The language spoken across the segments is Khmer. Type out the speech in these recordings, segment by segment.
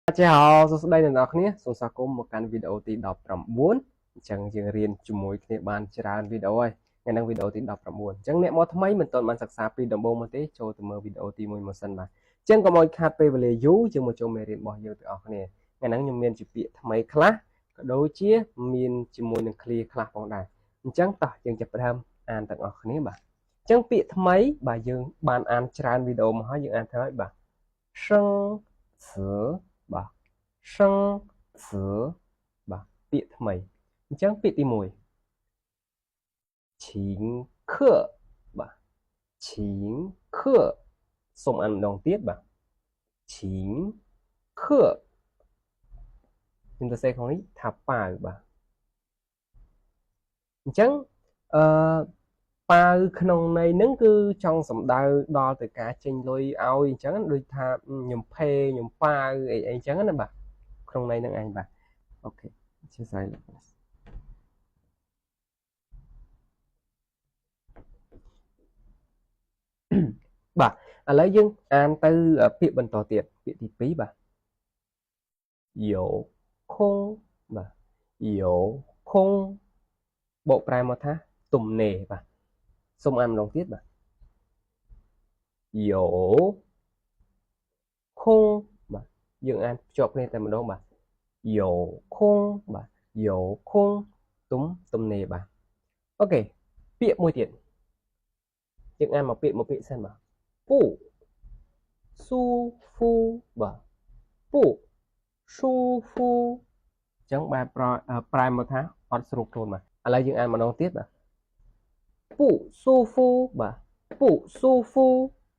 大家好សួស្តីអ្នកនរគ្នាសូមស្វាគមន៍មកកាន់វីដេអូទី19អញ្ចឹងយើងរៀនជាមួយគ្នាបានច្រើនវីដេអូហើយថ្ងៃនេះវីដេអូទី19អញ្ចឹងអ្នកមកថ្មីមិនទាន់បានសិក្សាពីដំបូងមកទេចូលទៅមើលវីដេអូទី1មកសិនបាទអញ្ចឹងកុំឲ្យខាតពេលវេលាយូរយើងមកចូលមេរៀនរបស់យើងទាំងអស់គ្នាថ្ងៃនេះខ្ញុំមានជាពាក្យថ្មីខ្លះក៏ដូចជាមានជាមួយនឹង clear ខ្លះផងដែរអញ្ចឹងតោះយើងចាប់ផ្ដើមអានទាំងអស់គ្នាបាទអញ្ចឹងពាក្យថ្មីបាទយើងបានអានច្រើនវីដេអូមកហើយយើងអានទៅហើយបាទ生词បាទ生词បាទពាក្យថ្មីអញ្ចឹងពាក្យទី1请客បាទ请客សូមអានម្ដងទៀតបាទ请客ខ្ញុំទៅសេក្នុងនេះថាប៉ាវបាទអញ្ចឹងអឺប៉ាវក្នុងន័យហ្នឹងគឺចង់សំដៅដល់ទៅការចេញលុយឲ្យអញ្ចឹងដូចថាខ្ញុំផេខ្ញុំប៉ាវអីអញ្ចឹងណាបាទក្នុងន័យហ្នឹងឯងបាទអូខេអធិស្ឋានបាទឥឡូវយើងអានទៅពាក្យបន្តទៀតពាក្យទី2បាទ有空បាទ有空បកប្រែមកថាទំនេរបាទសូមអានម្ដងទៀតបាទ有空បាទយើងអានភ្ជាប់គ្នាតែម្ដងបាទ有空បាទ有空ទំនេរបាទអូខេពាក្យមួយទៀតយើងអានមកពាក្យសិនបាទ不舒服បាទ不舒服អញ្ចឹងបែបប្រែមកថាអត់ស្រួលខ្លួនបាទឥឡូវយើងអានម្ដងទៀតបាទ不舒服បាទ不舒服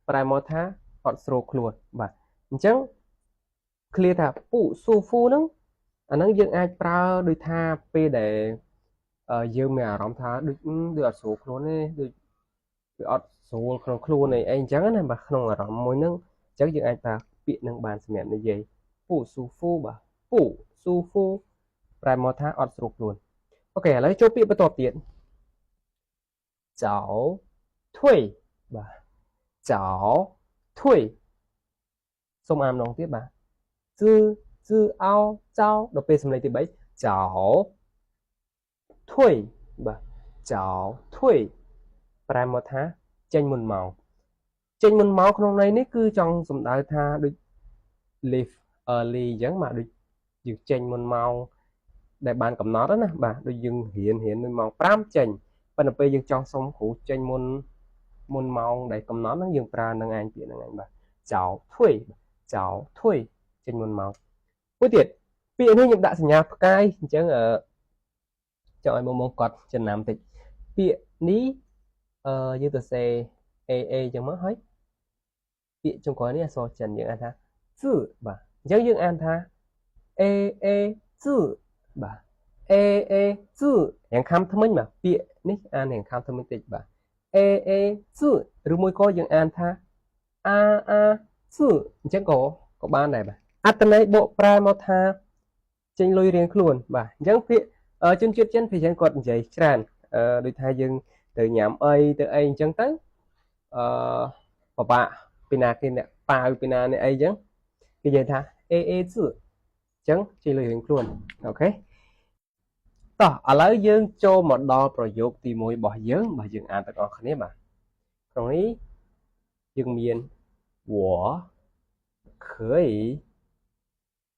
ប្រែមកថាអត់ស្រួលខ្លួនបាទអញ្ចឹង clear ថាពូស៊ូហ្វូហ្នឹងអាហ្នឹងយើងអាចប្រើដូចថាពេលដែលយើងមានអារម្មណ៍ថាដូចអត់ស្រួលខ្លួនទេដូចវាអត់ស្រួលក្នុងខ្លួនអីអញ្ចឹងណាបាទក្នុងអារម្មណ៍មួយហ្នឹងអញ្ចឹងយើងអាចប្រើពាក្យហ្នឹងបានសម្រាប់និយាយពូស៊ូហ្វូបាទពូស៊ូហ្វូប្រែមកថាអត់ស្រួលខ្លួនអូខេឥឡូវចូលពាក្យបន្តទៀតចៅថុយបាទចៅថុយសូមអានម្ដងទៀតបាទ自凹招ដល់ពេលសម្លេងទី3ចៅថុយបាទចៅថុយប្រែមកថាចេញមុនមកចេញមុនមកក្នុងន័យនេះគឺចង់សំដៅថាដូច leave early អញ្ចឹងបាទដូចយើងចេញមុនមកដែលបានកំណត់ណាបាទដូចយើងរៀននៅម៉ោង5ចេញប៉ុន្តែពេលយើងចង់សុំគ្រូចេញមុនម៉ោងដែលកំណត់ហ្នឹងយើងប្រើនឹងឯងពាក្យហ្នឹងឯងបាទចៅថុយចៅថុយចេញមុនមកមួយទៀតពាក្យនេះខ្ញុំដាក់សញ្ញាផ្កាយអញ្ចឹងចង់ឲ្យមកគាត់ចំណាំតិចពាក្យនេះយើងទៅសេ AA អញ្ចឹងមកហើយពាក្យចុងក្រោយនេះអក្សរចិនយើងអានថាជឺបាទអញ្ចឹងយើងអានថា AA ជឺបាទ AA ជឺរៀងខំថ្មិញបាទពាក្យនេះអានរៀងខំថ្មិញតិចបាទ AA ជឺឬមួយក៏យើងអានថា AA ជឺអញ្ចឹងក៏បានដែរបាទអត្ថន័យបកប្រែមកថាចេញលុយរៀងខ្លួនបាទអញ្ចឹងពាក្យជនជាតិចិនភាគច្រើនគាត់និយាយច្រើនដូចថាយើងទៅញ៉ាំអីទៅអីអញ្ចឹងទៅបបាក់ពីណាគេអ្នកប៉ាវពីណាអ្នកអីអញ្ចឹងគេនិយាយថាអេជឺអញ្ចឹងចេញលុយរៀងខ្លួនអូខេតោះឥឡូវយើងចូលមកដល់ប្រយោគទី1របស់យើងបាទយើងអានទាំងអស់គ្នាបាទក្នុងនេះយើងមាន我可以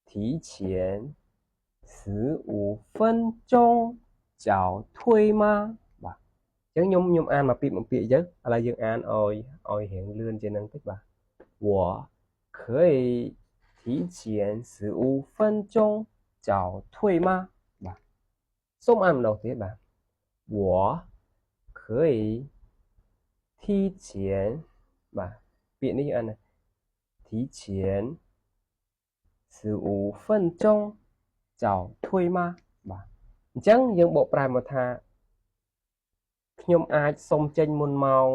提前15分钟缴退吗បាទអញ្ចឹងខ្ញុំអានមកពាក្យអញ្ចឹងឥឡូវយើងអានឲ្យរៀងលឿនជាងនឹងតិចបាទ我可以提前15分钟缴退吗បាទសូមអានម្ដងទៀតបាទ我可以提前បាទពាក្យនេះអាន提前15分钟缴退吗បាទអញ្ចឹងយើងបកប្រែមកថាខ្ញុំអាចសុំចេញមុនម៉ោង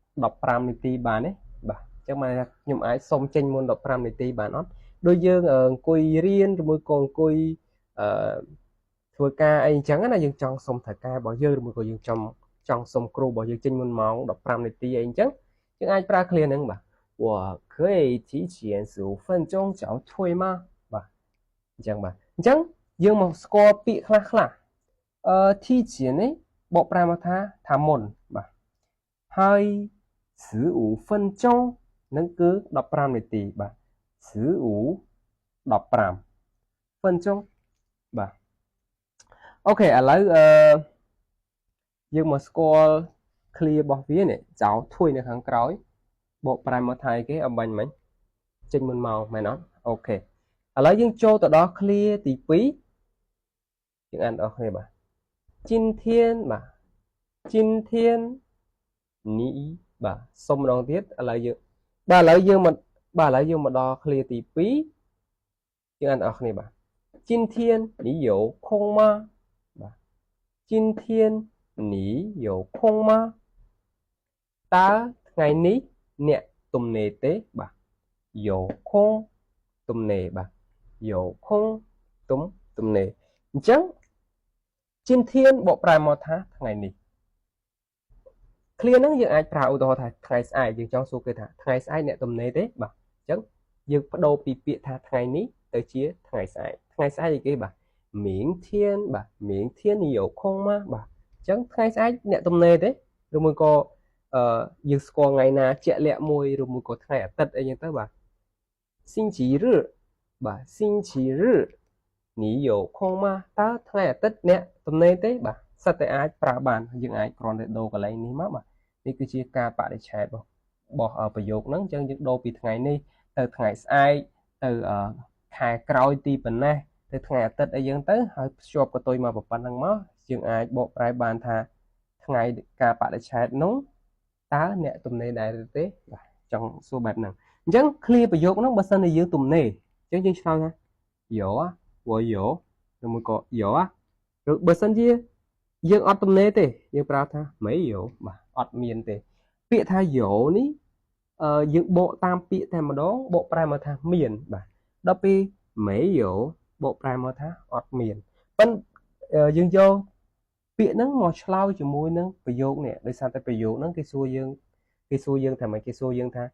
15នាទីបានទេបាទអញ្ចឹងមកខ្ញុំអាចសុំចេញមុន15នាទីបានអត់ដូចយើងអង្គុយរៀនឬមួយក៏អង្គុយធ្វើការអីអញ្ចឹងណាយើងចង់សុំថៅកែរបស់យើងឬមួយក៏យើងចង់សុំគ្រូរបស់យើងចេញមុនម៉ោង15នាទីអីអញ្ចឹងយើងអាចប្រើ clear ហ្នឹងបាទ我可以提前15分钟缴退吗បាទ chẳng bà chẳng dương một score bị khá thi triển ấy bộ pramata tham môn bà hai sử ủ phân trong nâng cứ đọc pram này tỷ bà sử ủ đọc pram phân trong bà ok lấy dương một score clear bỏ phía này cháu thui này kháng cõi bộ pramata cái âm bánh mấy trên môn màu mày nói ok lấy dương cho tụi đó clear tỷ quý những anh đó này bà 今天吧今天你吧 xong đầu tiết là dương bà lấy dương một đo clear tỷ phí những anh ở này bà 今天你有空吗bà 今天你有空吗 ta ngày ní nè tùm nề tế bà 有空 tùm nề bà 有空 tùm nề chẳng 今天bộ prai một tháng ngày này clear nó dương ai prao to thà ngày sai dương trong số cái thà ngày sai nè tầm này đấy bà chẳng dương bắt đầu bị bịa thà ngày ní tới chia ngày sai gì cái bà miễn thiên nhiều không má bà chẳng ngày sai nè tầm này đấy rồi mới có dương score ngày nào chạy lẹ môi rồi mới có ngày tật ấy như thế bà xin chỉ rư bà xin chỉ rư 你有空吗 ta ngày tết nè tầm này đấy bà sao tại ai pra bàn nhưng ai còn để đồ cái này ní má màนี่คือ ការបដិឆេទរបស់ប្រយោគហ្នឹងអញ្ចឹងយើងដូរពីថ្ងៃនេះទៅថ្ងៃស្អែកទៅខែក្រោយទីប៉ុណ្ណេះទៅថ្ងៃអាទិត្យអីចឹងទៅហើយភ្ជាប់កតុយមកប៉ុណ្ណឹងមកយើងអាចបកប្រែបានថាថ្ងៃការបដិឆេទនោះតើអ្នកទំនេរដែរឬទេបាទចង់សួរបែបហ្នឹងអញ្ចឹង clear ប្រយោគហ្នឹងបើសិនជាយើងទំនេរអញ្ចឹងយើងឆ្លើយថាយោវយោឬមួយក៏យោឬបើសិនជាយើងអត់ទំនេរទេយើងប្រើថាមិនយោបាទអត់មានទេពាក្យថាយោនេះយើងបកតាមពាក្យតែម្ដងបកប្រែមកថាមានបាទដល់ពេលមិនយោបកប្រែមកថាអត់មានប៉ុន្តែយើងយកពាក្យហ្នឹងមកឆ្លើយជាមួយនឹងប្រយោគនេះដោយសារតែប្រយោគហ្នឹងគេសួរយើងថាម៉េចគេសួរយើងថា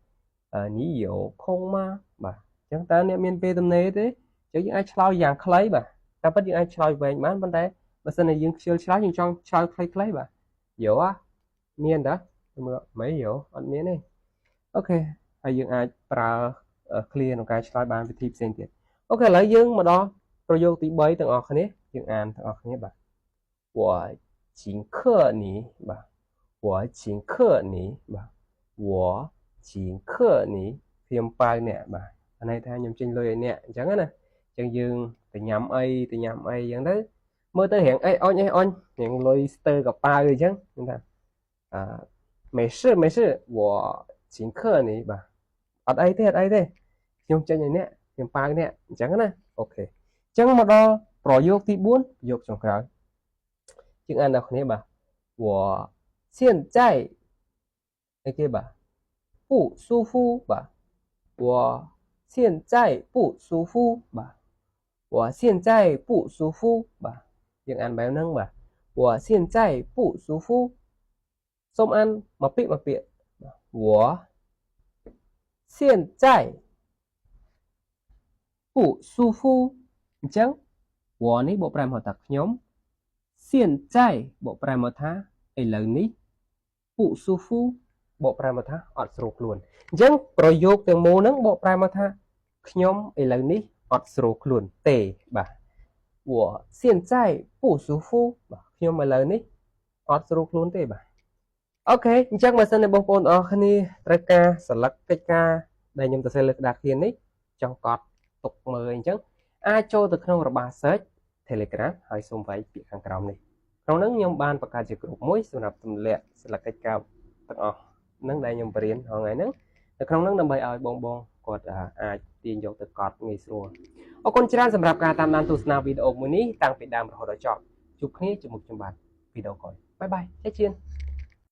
ញីយោខុងមកបាទអញ្ចឹងតើអ្នកមានពេលទំនេរទេអញ្ចឹងយើងអាចឆ្លើយយ៉ាងខ្លីបាទតែពិតយើងអាចឆ្លើយវែងបានប៉ុន្តែបើសិនជាយើងខ្ជិលឆ្លើយយើងចង់ឆ្លើយខ្លីៗបាទយោមានតាមើលមិនយោអត់មានទេអូខេហើយយើងអាចប្រើ clear ក្នុងការឆ្លើយបានវិធីផ្សេងទៀតអូខេឥឡូវយើងមកដល់ប្រយោគទី3ទាំងអស់គ្នាយើងអានទាំងអស់គ្នាបាទ我请客你បាទ我请客你បាទ我请客你ខ្ញុំប៉ៅអ្នកបាទអានេះថាខ្ញុំចេញលុយឲ្យអ្នកអញ្ចឹងណាអញ្ចឹងយើងទៅញ៉ាំអីអញ្ចឹងទៅមើលទៅរៀងអីអុញរៀងលុយស្ទើកប៉ៅអញ្ចឹងខ្ញុំថា没事我请客你បាទអត់អីទេខ្ញុំចេញឲ្យអ្នកខ្ញុំប៉ៅអ្នកអញ្ចឹងណាអូខេអញ្ចឹងមកដល់ប្រយោគទី4ប្រយោគចុងក្រោយយើងអានដល់គ្នាបាទ我现在អីគេបាទ不舒服បាទ我现在不舒服បាទ我现在不舒服បាទយើងអានបែបហ្នឹងបាទ我现在不舒服សូមអានមួយពាក្យ我现在不舒服អញ្ចឹង我នេះបកប្រែមកថាខ្ញុំ现在បកប្រែមកថាឥឡូវនេះ不舒服បកប្រែមកថាអត់ស្រួលខ្លួនអញ្ចឹងប្រយោគទាំងមូលហ្នឹងបកប្រែមកថាខ្ញុំឥឡូវនេះអត់ស្រួលខ្លួនទេបាទ我现在不舒服បាទខ្ញុំឥឡូវនេះអត់ស្រួលខ្លួនទេបាទអូខេអញ្ចឹងបើសិនជាបងប្អូនអរគ្នាត្រូវការស្លឹកកិច្ចការដែលខ្ញុំទៅសេលើក្តារខៀននេះចង់កត់ទុកមើលអញ្ចឹងអាចចូលទៅក្នុងរបាស search Telegram ហើយសូមវាយពាក្យខាងក្រោមនេះក្នុងនោះខ្ញុំបានបង្កើតជាក្រុមមួយសម្រាប់ទម្លាក់ស្លឹកកិច្ចការទាំងអស់ហ្នឹងដែលខ្ញុំបរៀនថ្ងៃហ្នឹងនៅក្នុងនោះដើម្បីឲ្យបងគាត់អាចទាញយកទៅកត់ងាយស្រួលអរគុណច្រើនសម្រាប់ការតាមដានទស្សនាវីដេអូមួយនេះតាំងពីដើមរហូតដល់ចប់ជួបគ្នាជាមួយខ្ញុំបាទវីដេអូក្រោយបាយបាយចែកជៀន